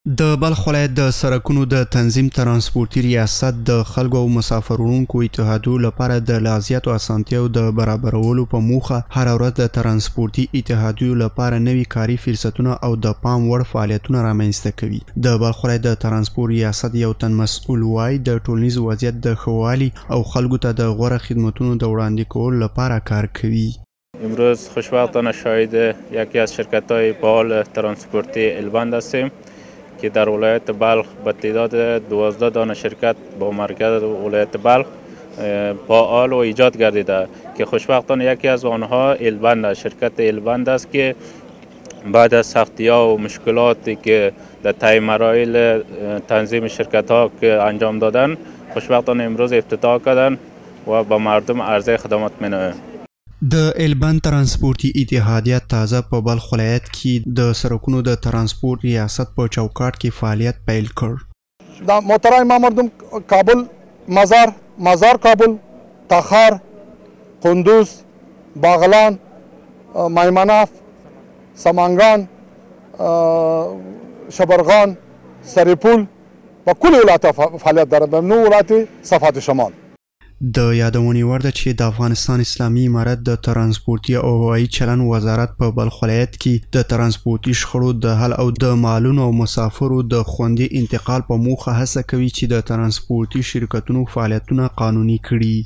د بلخ ولایت د سړکونو د تنظیم ترانسپورتي ریاست د خلکو او مسافروړونکو اتحادیو لپاره د لا زیاتو اسانتیاوو د برابرولو په موخه هره ورځ د ترانسپورتي اتحادیو لپاره نوي کاري فرصتونه او د پام وړ فعالیتونه رامنځته کوي. د بلخ ولایت د ترانسپورت ریاست یو تن مسؤل وایي د ټولنیز وضعیت د ښه والي او خلکو ته د غوره خدمتونو د وړاندې کولو لپاره کار کوي. امروز خوشبختانه شاهد یکی از شرکت‌های فعال ترانسپورتی البند هستیم که در ولایت بلخ به تعداد 12 دانه شرکت با مرکز ولایت بلخ فعال و ایجاد گردیده که خوشبختانه یکی از آنها البند شرکت البند است که بعد از سختی‌ها و مشکلاتی که در طی مراحل تنظیم شرکت‌ها که انجام دادن خوشبختانه امروز افتتاح کردن و به مردم عرضه خدمات می‌نمایند. د البند ترانسپورتي اتحادیه تازه په بلخ ولایت کې د سړکونو د ترانسپورت ریاست په چوکاټ کې فعالیت پیل کړ. دا محترم مردم کابل مزار کابل تخار قندوز باغلان مایمناف سمنگان شبرغان سریپول و کل ولایت فعالیت دارد و نو ولایت صفات شمال. د یادونې وړ ده چې د افغانستان اسلامي امارت د ترانسپورتي او هوایي چلند وزارت په بلخ ولایت کې د ترانسپورتي شخړو د حل او د مالونو او مسافرو د خوندي انتقال په موخه هڅه کوي چې د ترانسپورتي شرکتونو فعالیتونه قانوني کړي.